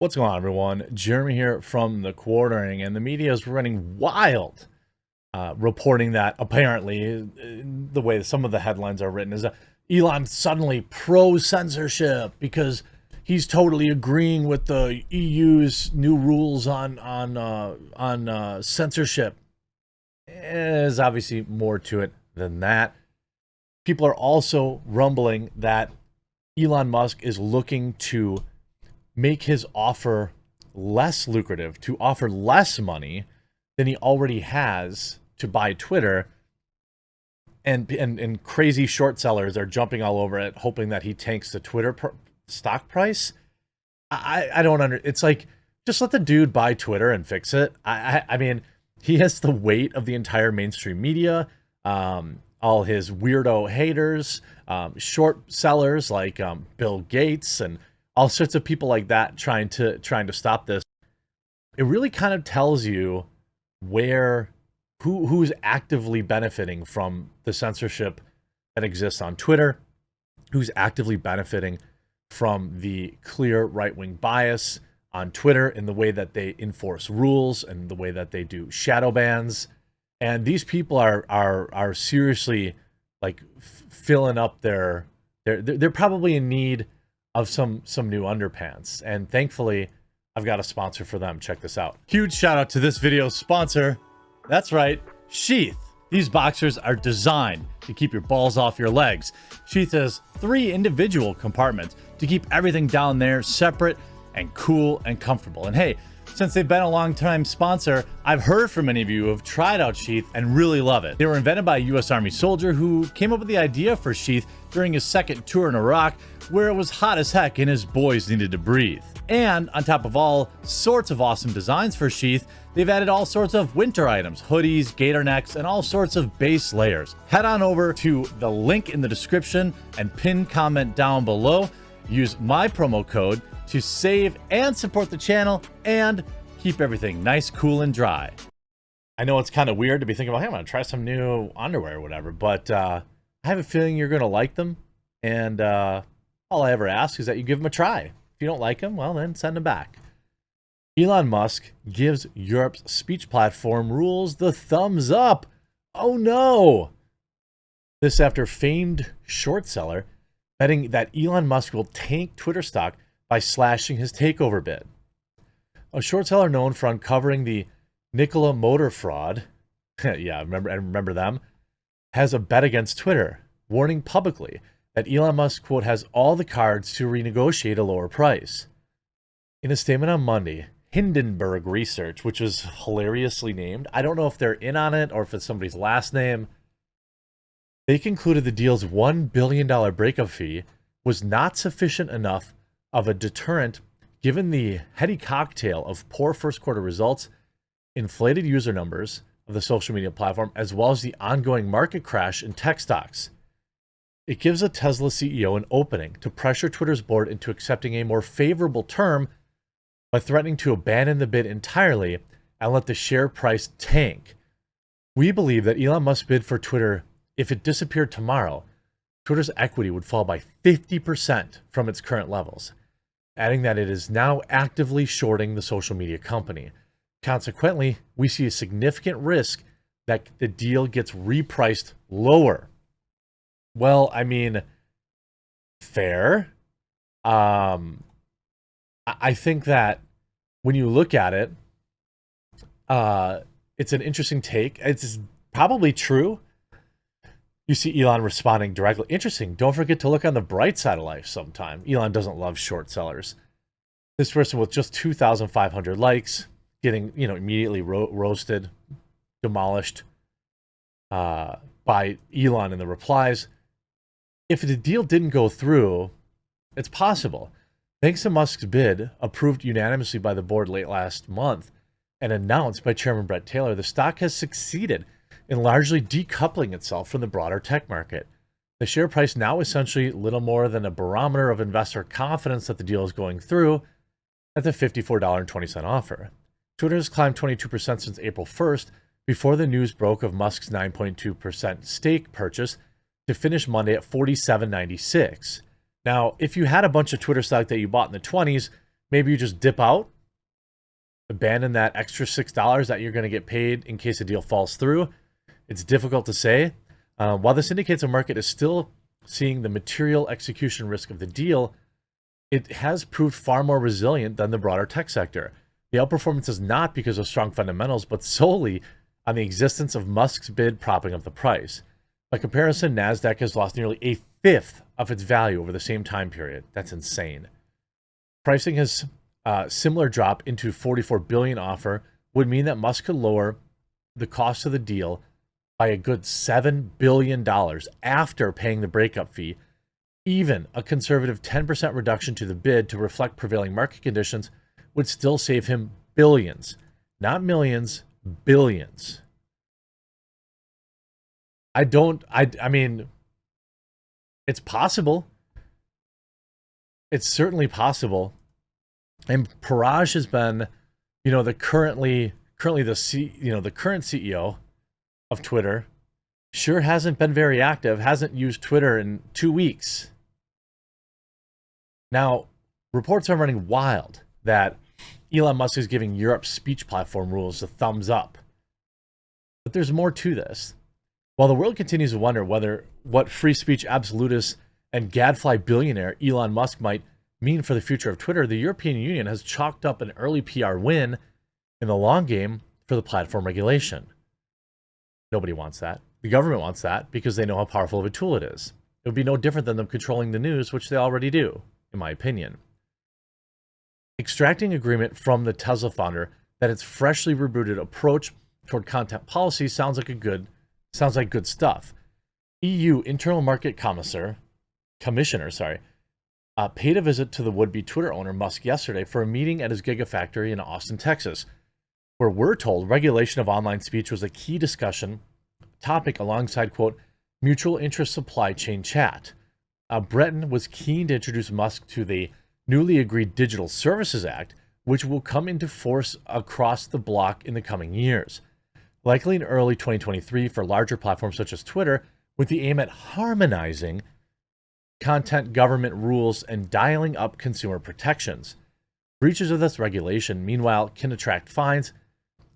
What's going on, everyone? Jeremy here from The Quartering, and the media is running wild, reporting that apparently the way some of the headlines are written is that Elon suddenly pro-censorship because he's totally agreeing with the EU's new rules on censorship. There's obviously more to it than that. People are also rumbling that Elon Musk is looking to make his offer less lucrative, to offer less money than he already has to buy Twitter. And crazy short sellers are jumping all over it, hoping that he tanks the Twitter stock price. I don't it's like, just let the dude buy Twitter and fix it. I mean, he has the weight of the entire mainstream media, all his weirdo haters, short sellers like Bill Gates and all sorts of people like that trying to stop this. It really kind of tells you who's actively benefiting from the censorship that exists on Twitter, who's actively benefiting from the clear right-wing bias on Twitter in the way that they enforce rules and the way that they do shadow bans. And these people are seriously like filling up they're probably in need of some new underpants, and thankfully I've got a sponsor for them. Check this out. Huge shout out to this video's sponsor. That's right, Sheath. These boxers are designed to keep your balls off your legs. Sheath has 3 individual compartments to keep everything down there separate and cool and comfortable. And hey, since they've been a long-time sponsor, I've heard from many of you who have tried out Sheath and really love it. They were invented by a U.S. Army soldier who came up with the idea for Sheath during his second tour in Iraq, where it was hot as heck and his boys needed to breathe. And on top of all sorts of awesome designs for Sheath, they've added all sorts of winter items, hoodies, gator necks, and all sorts of base layers. Head on over to the link in the description and pin comment down below. Use my promo code to save and support the channel and keep everything nice, cool, and dry. I know it's kind of weird to be thinking about, hey, I'm going to try some new underwear or whatever, but I have a feeling you're going to like them, and all I ever ask is that you give them a try. If you don't like them, well, then send them back. Elon Musk gives Europe's speech platform rules the thumbs up. Oh no! This after famed short seller betting that Elon Musk will tank Twitter stock by slashing his takeover bid. A short seller known for uncovering the Nikola motor fraud, yeah, I remember them, has a bet against Twitter, warning publicly that Elon Musk, quote, has all the cards to renegotiate a lower price. In a statement on Monday, Hindenburg Research, which was hilariously named, I don't know if they're in on it or if it's somebody's last name, they concluded the deal's $1 billion breakup fee was not sufficient enough of a deterrent given the heady cocktail of poor first quarter results, inflated user numbers of the social media platform, as well as the ongoing market crash in tech stocks. It gives a Tesla CEO an opening to pressure Twitter's board into accepting a more favorable term by threatening to abandon the bid entirely and let the share price tank. We believe that Elon Musk's bid for Twitter, if it disappeared tomorrow, Twitter's equity would fall by 50% from its current levels, adding that it is now actively shorting the social media company. Consequently, we see a significant risk that the deal gets repriced lower. Well, I mean, fair. I think that when you look at it, it's an interesting take. It's probably true. You see Elon responding directly. Interesting. Don't forget to look on the bright side of life sometime. Elon doesn't love short sellers. This person with just 2,500 likes, getting, immediately roasted, demolished by Elon in the replies. If the deal didn't go through, it's possible. Thanks to Musk's bid, approved unanimously by the board late last month and announced by Chairman Brett Taylor, the stock has succeeded in largely decoupling itself from the broader tech market. The share price now essentially little more than a barometer of investor confidence that the deal is going through at the $54.20 offer. Twitter has climbed 22% since April 1st, before the news broke of Musk's 9.2% stake purchase to finish Monday at $47.96. Now, if you had a bunch of Twitter stock that you bought in the 20s, maybe you just dip out, abandon that extra $6 that you're going to get paid in case the deal falls through. It's difficult to say. While this indicates the market is still seeing the material execution risk of the deal, it has proved far more resilient than the broader tech sector. The outperformance is not because of strong fundamentals, but solely on the existence of Musk's bid propping up the price. By comparison, NASDAQ has lost nearly a fifth of its value over the same time period. That's insane. Pricing has similar drop into $44 billion offer would mean that Musk could lower the cost of the deal by a good $7 billion after paying the breakup fee. Even a conservative 10% reduction to the bid to reflect prevailing market conditions would still save him billions, not millions, billions. I mean, it's possible. It's certainly possible. And Parage has been, the current CEO of Twitter sure hasn't been very active, hasn't used Twitter in 2 weeks. Now, reports are running wild that Elon Musk is giving Europe's speech platform rules a thumbs up. But there's more to this. While the world continues to wonder what free speech absolutist and gadfly billionaire Elon Musk might mean for the future of Twitter, the European Union has chalked up an early PR win in the long game for the platform regulation. Nobody wants that. The government wants that because they know how powerful of a tool it is. It would be no different than them controlling the news, which they already do, in my opinion. Extracting agreement from the Tesla founder that its freshly rebooted approach toward content policy sounds like good stuff. EU Internal Market Commissioner, paid a visit to the would-be Twitter owner Musk yesterday for a meeting at his Gigafactory in Austin, Texas, where we're told regulation of online speech was a key discussion topic alongside, quote, mutual interest supply chain chat. Breton was keen to introduce Musk to the newly agreed Digital Services Act, which will come into force across the bloc in the coming years, likely in early 2023 for larger platforms such as Twitter, with the aim at harmonizing content government rules and dialing up consumer protections. Breaches of this regulation, meanwhile, can attract fines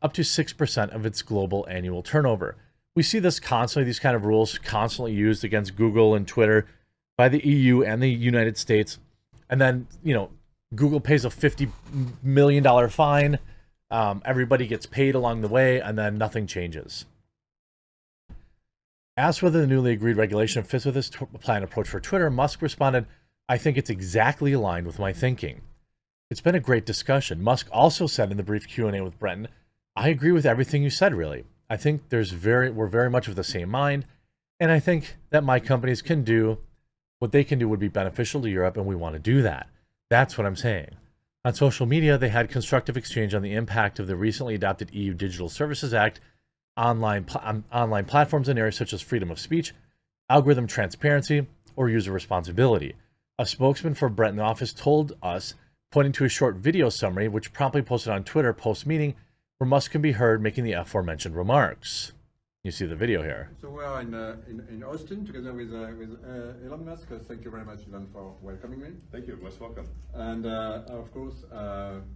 up to 6% of its global annual turnover. We see this constantly, these kind of rules constantly used against Google and Twitter by the EU and the United States. And then, Google pays a $50 million fine. Everybody gets paid along the way, and then nothing changes. Asked whether the newly agreed regulation fits with his planned approach for Twitter, Musk responded, I think it's exactly aligned with my thinking. It's been a great discussion. Musk also said in the brief Q&A with Breton, I agree with everything you said, really. I think we're very much of the same mind, and I think that my companies can do what they can do would be beneficial to Europe, and we want to do that. That's what I'm saying. On social media, they had constructive exchange on the impact of the recently adopted EU Digital Services Act online platforms in areas such as freedom of speech, algorithm transparency, or user responsibility. A spokesman for Breton office told us, pointing to a short video summary, which promptly posted on Twitter post-meeting, where Musk can be heard making the aforementioned remarks. You see the video here. So we are in Austin together with Elon Musk. Thank you very much, Elon, for welcoming me. Thank you. Most welcome. And of course,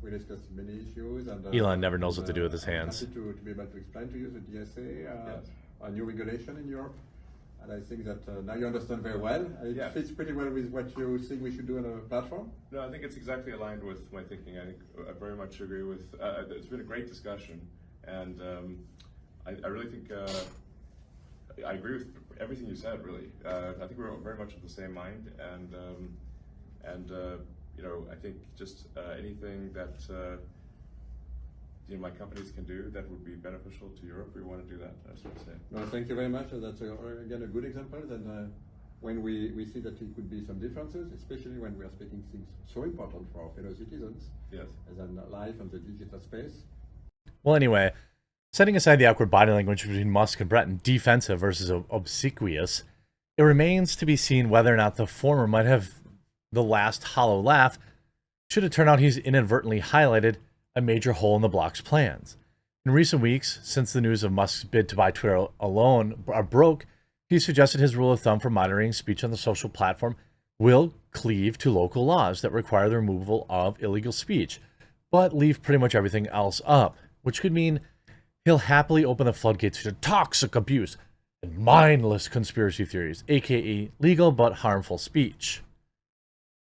we discussed many issues. And Elon never knows what to do with his hands. Happy to be able to explain to you the DSA, a new regulation in Europe. And I think that now you understand very well. It fits pretty well with what you think we should do on a platform. No, I think it's exactly aligned with my thinking. I think I very much agree with. It's been a great discussion, and I really think I agree with everything you said. Really, I think we're very much of the same mind, and I think just anything that my companies can do that would be beneficial to Europe, we want to do that. That's what I say. No, thank you very much. That's again a good example. Then when we see that it could be some differences, especially when we are speaking things so important for our fellow citizens, yes, as in life and the digital space. Well, anyway, setting aside the awkward body language between Musk and Breton, defensive versus obsequious, it remains to be seen whether or not the former might have the last hollow laugh should it turn out he's inadvertently highlighted a major hole in the bloc's plans. In recent weeks, since the news of Musk's bid to buy Twitter broke, he suggested his rule of thumb for monitoring speech on the social platform will cleave to local laws that require the removal of illegal speech, but leave pretty much everything else up, which could mean he'll happily open the floodgates to toxic abuse and mindless conspiracy theories, aka legal but harmful speech.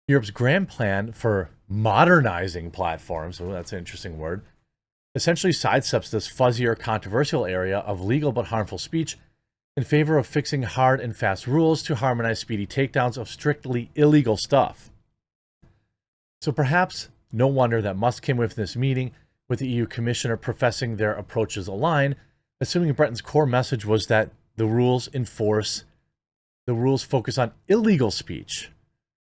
Europe's grand plan for modernizing platforms, oh, that's an interesting word, essentially sidesteps this fuzzy or controversial area of legal but harmful speech in favor of fixing hard and fast rules to harmonize speedy takedowns of strictly illegal stuff. So perhaps no wonder that Musk came with this meeting with the EU Commissioner professing their approaches align, assuming Britain's core message was that the rules focus on illegal speech.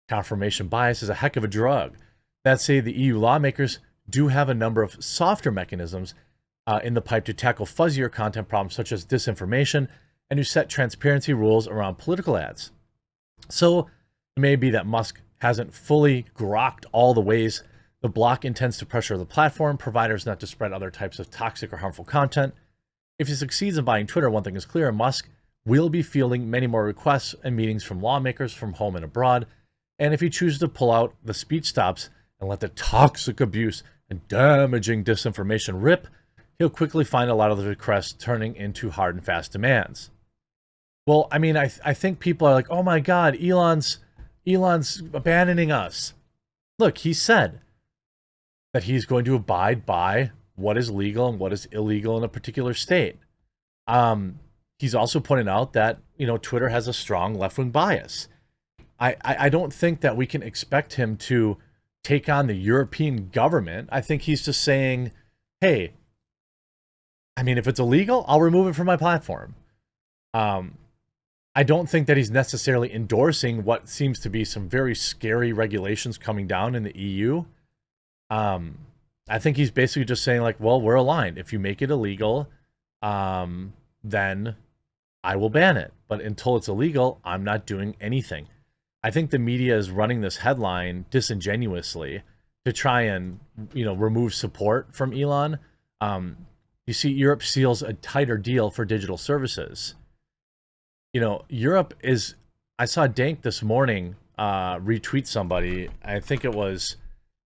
Confirmation bias is a heck of a drug. That said, the EU lawmakers do have a number of softer mechanisms in the pipe to tackle fuzzier content problems such as disinformation and to set transparency rules around political ads. So it may be that Musk hasn't fully grokked all the ways the bloc intends to pressure the platform providers not to spread other types of toxic or harmful content. If he succeeds in buying Twitter, one thing is clear: Musk will be fielding many more requests and meetings from lawmakers from home and abroad. And if he chooses to pull out the speech stops and let the toxic abuse and damaging disinformation rip, he'll quickly find a lot of the requests turning into hard and fast demands. Well, I mean, I think people are like, oh my God, Elon's abandoning us. Look, he said that he's going to abide by what is legal and what is illegal in a particular state. He's also pointed out that, Twitter has a strong left-wing bias. I don't think that we can expect him to take on the European government. I think he's just saying, hey, I mean, if it's illegal, I'll remove it from my platform. I don't think that he's necessarily endorsing what seems to be some very scary regulations coming down in the EU. I think he's basically just saying, like, well, we're aligned. If you make it illegal, then I will ban it. But until it's illegal, I'm not doing anything. I think the media is running this headline disingenuously to try and, remove support from Elon. You see, Europe seals a tighter deal for digital services. Europe is, I saw Dank this morning retweet somebody. I think it was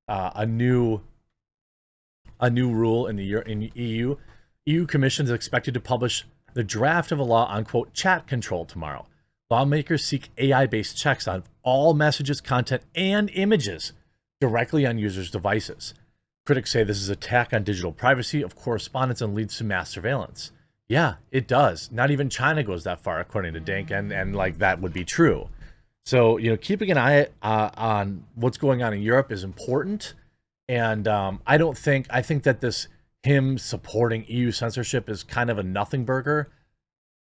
a new rule in the EU. EU Commission is expected to publish the draft of a law on, quote, chat control tomorrow. Lawmakers seek AI-based checks on all messages, content, and images directly on users' devices. Critics say this is an attack on digital privacy of correspondence and leads to mass surveillance. Yeah, it does. Not even China goes that far, according to Dank, and like that would be true. So, keeping an eye on what's going on in Europe is important. And I think that him supporting EU censorship is kind of a nothing burger,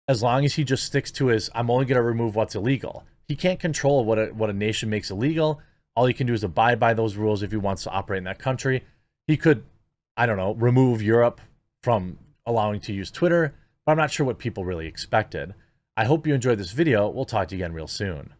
as long as he just sticks to his, I'm only going to remove what's illegal. He can't control what a nation makes illegal. All he can do is abide by those rules if he wants to operate in that country. He could, I don't know, remove Europe from allowing to use Twitter, but I'm not sure what people really expected. I hope you enjoyed this video. We'll talk to you again real soon.